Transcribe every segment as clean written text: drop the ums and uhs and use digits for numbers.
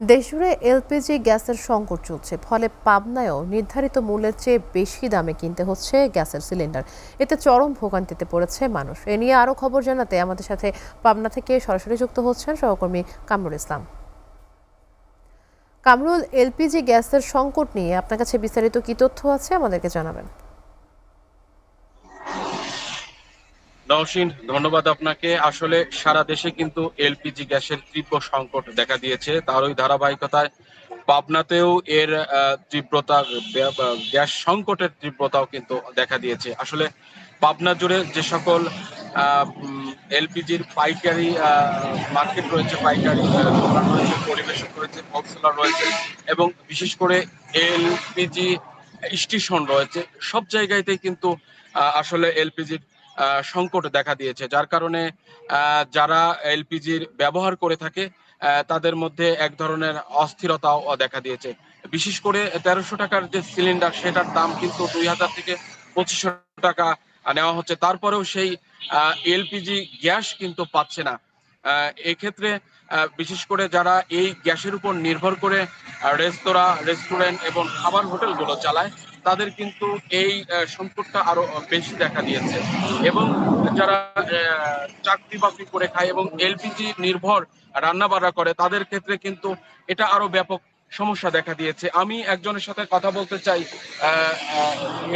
দেশজুড়ে এলপিজি গ্যাসের সংকট চলছে, ফলে পাবনায়ও নির্ধারিত মূল্যের চেয়ে বেশি দামে কিনতে হচ্ছে গ্যাসের সিলিন্ডার। এতে চরম ভোগান্তিতে পড়েছে মানুষ। এ নিয়ে আরো খবর জানাতে আমাদের সাথে পাবনা থেকে সরাসরি যুক্ত হচ্ছেন সহকর্মী কামরুল ইসলাম। কামরুল, এলপিজি গ্যাসের সংকট নিয়ে আপনার কাছে বিস্তারিত কি তথ্য আছে আমাদেরকে জানাবেন। নওশীন, ধন্যবাদ আপনাকে। আসলে সারা দেশে কিন্তু এলপিজি গ্যাসের তীব্র সংকট দেখা দিয়েছে। তারই ধারাবাহিকতায় পাবনাতেও এর তীব্রতা, গ্যাস সংকটের তীব্রতাও কিন্তু দেখা দিয়েছে। আসলে পাবনা জুড়ে যে সকল এলপিজির পাইকারি মার্কেট রয়েছে, পাইকারি দোকান রয়েছে, পরিবেশক রয়েছে, হোলসেলার রয়েছে এবং বিশেষ করে এলপিজি স্টেশন রয়েছে, সব জায়গাতেই কিন্তু আসলে এলপিজির সংকট দেখা দিয়েছে। যার কারণে যারা এলপিজির ব্যবহার করে থাকে তাদের মধ্যে এক ধরনের অস্থিরতাও দেখা দিয়েছে। বিশেষ করে ১৩০০ টাকার যে সিলিন্ডার, সেটার দাম কিন্তু ২০০০ থেকে ২৫০০ টাকা নেওয়া হচ্ছে। তারপরেও সেই এলপিজি গ্যাস কিন্তু পাচ্ছে না। এক্ষেত্রে বিশেষ করে যারা এই গ্যাসের উপর নির্ভর করে রেস্তোরাঁ, রেস্টুরেন্ট এবং খাবার হোটেলগুলো চালায়, তাদের কিন্তু এই সংকটটা আরো বেশি দেখা দিয়েছে। এবং যারা চাকরি বাকরি করে খায় এবং এলপিজি নির্ভর রান্না বান্না করে, তাদের ক্ষেত্রে কিন্তু এটা আরো ব্যাপক সমস্যা দেখা দিয়েছে। আমি একজনের সাথে কথা বলতে চাই।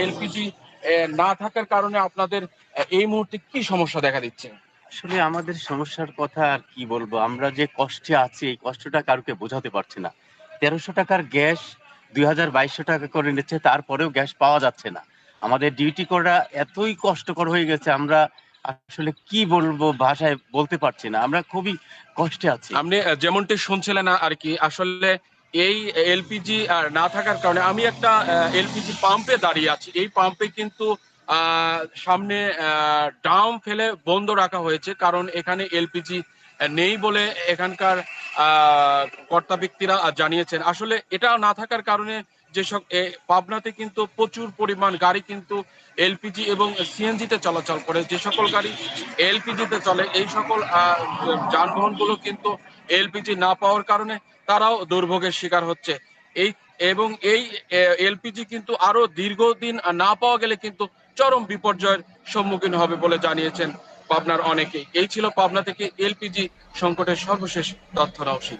এলপিজি না থাকার কারণে আপনাদের এই মুহূর্তে কি সমস্যা দেখা দিচ্ছে? আসলে আমাদের সমস্যার কথা আর কি বলবো, আমরা যে কষ্টে আছি এই কষ্টটা কাউকে বোঝাতে পারছি না। ১৩০০ টাকার গ্যাস ২,২২০ টাকা করে নিচ্ছে, তারপরেও গ্যাস পাওয়া যাচ্ছে না। আমাদের ডিউটি করা এতই কষ্টকর হয়ে গেছে, আমরা আসলে কি বলবো, ভাষায় বলতে পারছি না, আমরা খুবই কষ্টে আছি। আপনি যেমনটি শুনছিলেন আর কি, আসলে এই এলপিজি না থাকার কারণে আমি একটা এলপিজি পাম্পে দাঁড়িয়ে আছি। এই পাম্পে কিন্তু সামনে ড্রাম ফেলে বন্ধ রাখা হয়েছে, কারণ এখানে এলপিজি নেই বলে এখানকার কর্তা ব্যক্তিরা জানিয়েছেন। আসলে এটা না থাকার কারণে যেসব পাবনাতে কিন্তু প্রচুর পরিমাণ গাড়ি কিন্তু এলপিজি এবং সিএনজিতে চলাচল করে। যে সকল গাড়ি এলপিজিতে চলে, এই সকল যানবাহনগুলো কিন্তু এলপিজি না পাওয়ার কারণে তারাও দুর্ভোগের শিকার হচ্ছে। এই এবং এই এলপিজি কিন্তু আরো দীর্ঘদিন না পাওয়া গেলে কিন্তু চরম বিপর্যয়ের সম্মুখীন হবে বলে জানিয়েছেন পাবনার অনেকেই। এই ছিল পাবনা থেকে এলপিজি সংকটের সর্বশেষ তথ্য। নওশীন।